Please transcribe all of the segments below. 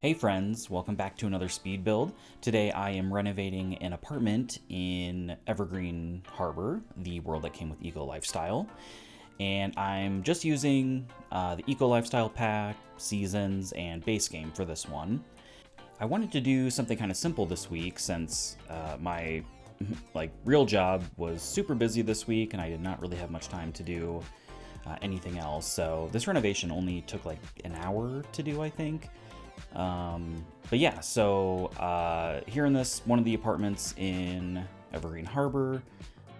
Hey friends, welcome back to another speed build. Today I am renovating an apartment in Evergreen Harbor, the world that came with Eco Lifestyle. And I'm just using the Eco Lifestyle pack, seasons, and base game for this one. I wanted to do something kind of simple this week since my real job was super busy this week and I did not really have much time to do anything else. So this renovation only took like an hour to do, I think. But yeah, so here in this one of the apartments in Evergreen Harbor,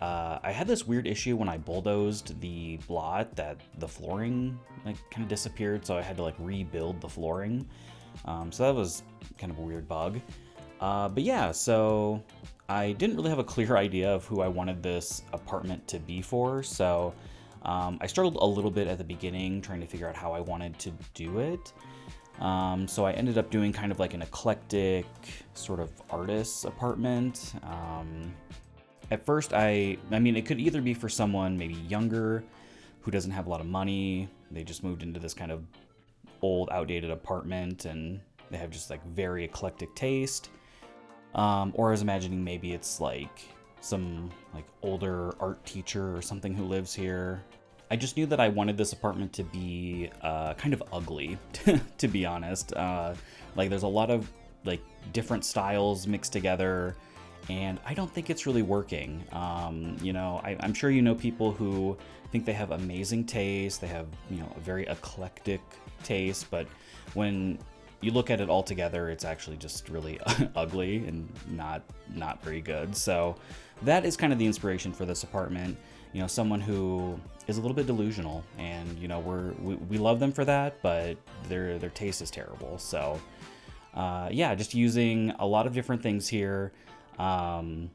I had this weird issue when I bulldozed the blot that the flooring kind of disappeared, so I had to rebuild the flooring. So that was kind of a weird bug. But yeah, so I didn't really have a clear idea of who I wanted this apartment to be for, so I struggled a little bit at the beginning trying to figure out how I wanted to do it. So I ended up doing kind of like an eclectic sort of artist's apartment. At first, I mean, it could either be for someone maybe younger who doesn't have a lot of money. They just moved into this kind of old, outdated apartment and they have just very eclectic taste. Or I was imagining maybe it's some older art teacher or something who lives here. I just knew that I wanted this apartment to be kind of ugly, to be honest. There's a lot of different styles mixed together, and I don't think it's really working. I'm sure you know people who think they have amazing taste, they have a very eclectic taste, but when you look at it all together, it's actually just really ugly and not very good. So that is kind of the inspiration for this apartment. Someone who is a little bit delusional, and we love them for that, but their taste is terrible. So yeah, just using a lot of different things here. I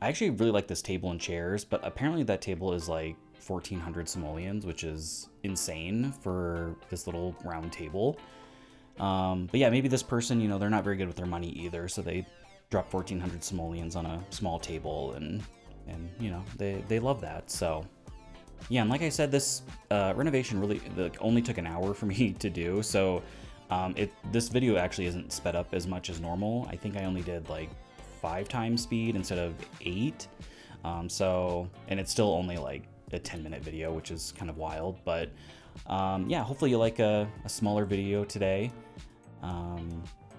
actually really like this table and chairs, but apparently that table is 1,400 simoleons, which is insane for this little round table. But yeah, maybe this person, they're not very good with their money either, so they drop 1,400 simoleons on a small table, and they love that. So yeah, and like I said, this renovation really only took an hour for me to do. So this video actually isn't sped up as much as normal. I think I only did 5 times speed instead of 8. And it's still only a 10-minute video, which is kind of wild. But yeah, hopefully you like a smaller video today.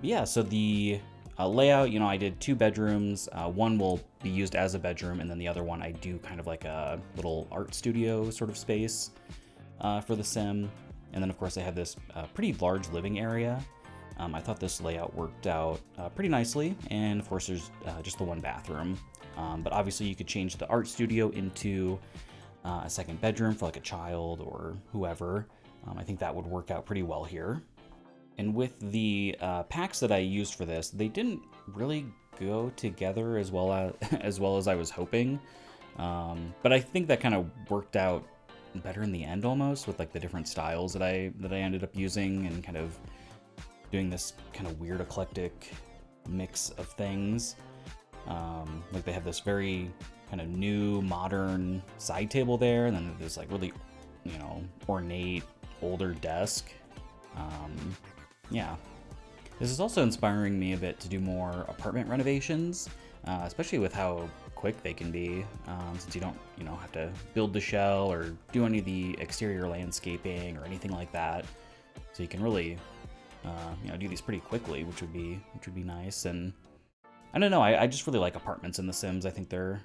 Yeah, so the layout, I did 2 bedrooms. One will be used as a bedroom, and then the other one I do kind of like a little art studio sort of space for the sim. And then of course I have this pretty large living area. I thought this layout worked out pretty nicely, and of course there's just the 1 bathroom. But obviously you could change the art studio into a second bedroom for a child or whoever. I think that would work out pretty well here. And with the packs that I used for this, they didn't really go together as well as I was hoping. But I think that kind of worked out better in the end, almost, with the different styles that I ended up using, and kind of doing this kind of weird eclectic mix of things. They have this very kind of new modern side table there, and then there's really ornate older desk. Yeah, this is also inspiring me a bit to do more apartment renovations, especially with how quick they can be, since you don't have to build the shell or do any of the exterior landscaping or anything like that. So you can really do these pretty quickly, which would be nice. And I don't know, I just really like apartments in The Sims. I think they're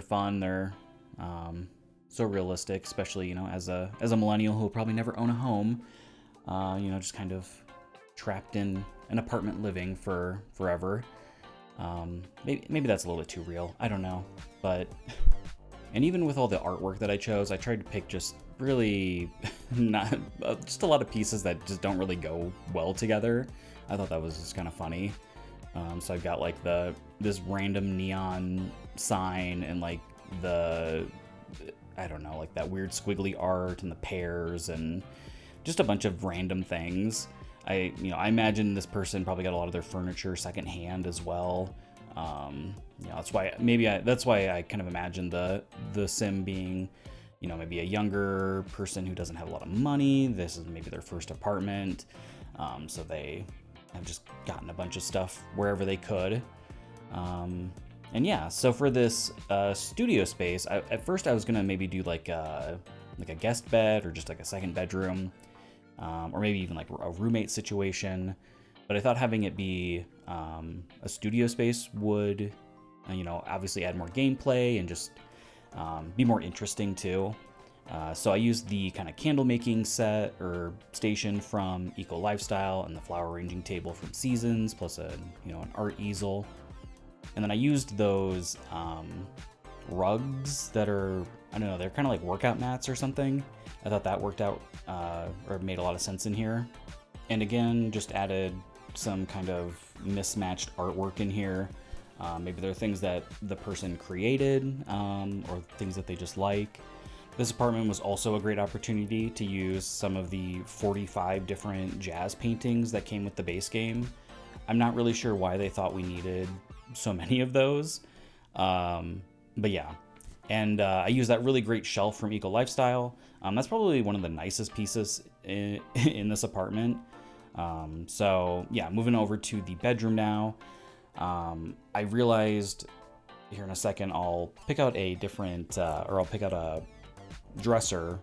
fun. They're so realistic, especially as a millennial who will probably never own a home. Just kind of trapped in an apartment living for forever. Maybe that's a little bit too real. I don't know, but and even with all the artwork that I chose, I tried to pick just really not just a lot of pieces that just don't really go well together. I thought that was just kind of funny. So I've got this random neon sign and I don't know, that weird squiggly art and the pears and just a bunch of random things. I imagine this person probably got a lot of their furniture secondhand as well. That's why I kind of imagine the sim being, maybe a younger person who doesn't have a lot of money. This is maybe their first apartment. So they have just gotten a bunch of stuff wherever they could. And yeah, so for this studio space, at first I was gonna maybe do like a guest bed or just like a second bedroom, or maybe even like a roommate situation. But I thought having it be a studio space would, obviously add more gameplay and just be more interesting too. So I used the kind of candle making set or station from Eco Lifestyle and the flower arranging table from Seasons, plus an art easel. And then I used those rugs that are, I don't know, they're kind of like workout mats or something. I thought that worked out or made a lot of sense in here. And again, just added some kind of mismatched artwork in here. Maybe there are things that the person created or things that they just like. This apartment was also a great opportunity to use some of the 45 different jazz paintings that came with the base game. I'm not really sure why they thought we needed so many of those, but yeah. And I used that really great shelf from Eco Lifestyle. That's probably one of the nicest pieces in this apartment. So yeah, moving over to the bedroom now. I realized here in a second I'll pick out a different, or I'll pick out a dresser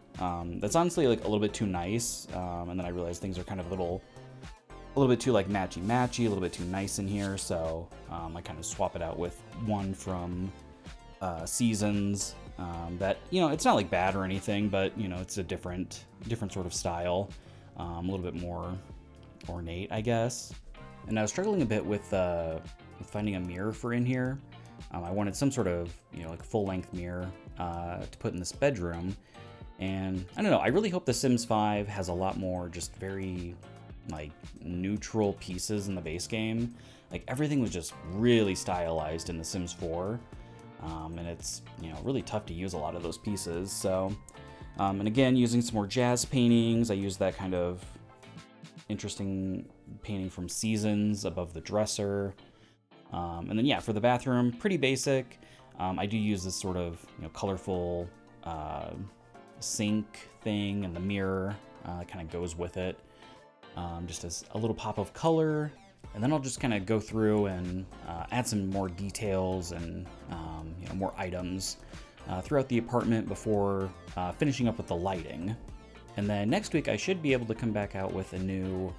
that's honestly like a little bit too nice, and then I realized things are kind of a little bit too like matchy, a little bit too nice in here, so I kind of swap it out with one from Seasons that, it's not like bad or anything, but it's a different sort of style, a little bit more ornate, I guess. And I was struggling a bit with finding a mirror for in here. I wanted some sort of like full-length mirror to put in this bedroom, and I don't know, I really hope The Sims 5 has a lot more just very like neutral pieces in the base game. Like everything was just really stylized in The Sims 4, and it's really tough to use a lot of those pieces. So and again, using some more jazz paintings, I used that kind of interesting painting from Seasons above the dresser. And then yeah, for the bathroom, pretty basic. I do use this sort of colorful sink thing, and the mirror kind of goes with it, just as a little pop of color. And then I'll just kind of go through and add some more details and more items throughout the apartment before finishing up with the lighting. And then next week I should be able to come back out with a new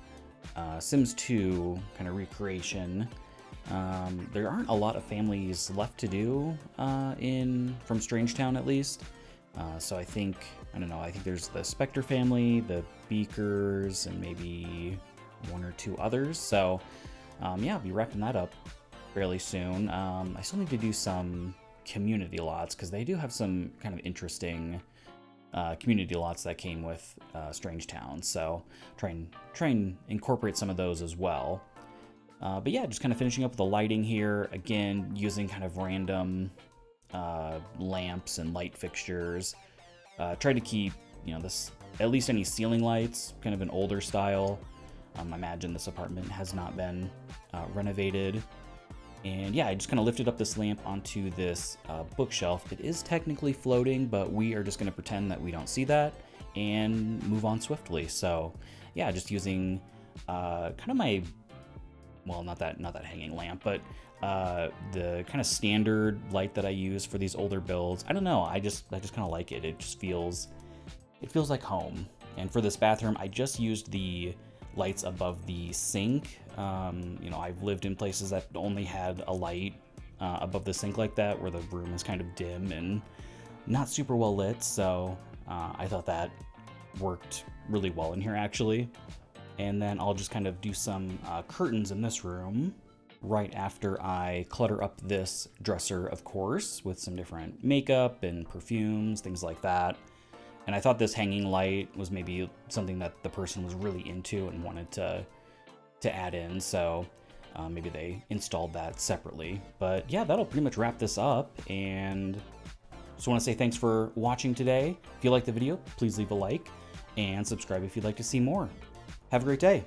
Sims 2 kind of recreation. There aren't a lot of families left to do from Strangetown, at least. So I think there's the Spectre family, the Beakers, and maybe one or two others. So yeah, I'll be wrapping that up fairly soon. I still need to do some community lots, because they do have some kind of interesting community lots that came with Strangetown. So try and incorporate some of those as well. But yeah, just kind of finishing up with the lighting here. Again, using kind of random lamps and light fixtures. Try to keep, this, at least any ceiling lights, kind of an older style. I imagine this apartment has not been renovated. And yeah, I just kind of lifted up this lamp onto this bookshelf. It is technically floating, but we are just going to pretend that we don't see that and move on swiftly. So yeah, just using kind of my, well, not that hanging lamp, but the kind of standard light that I use for these older builds. I don't know, I just kind of like it. It just feels like home. And for this bathroom, I just used the lights above the sink. I've lived in places that only had a light above the sink like that, where the room is kind of dim and not super well lit. So I thought that worked really well in here, actually. And then I'll just kind of do some curtains in this room right after I clutter up this dresser, of course, with some different makeup and perfumes, things like that. And I thought this hanging light was maybe something that the person was really into and wanted to add in, so maybe they installed that separately. But yeah, that'll pretty much wrap this up, and just want to say thanks for watching today. If you liked the video, please leave a like and subscribe if you'd like to see more. Have a great day.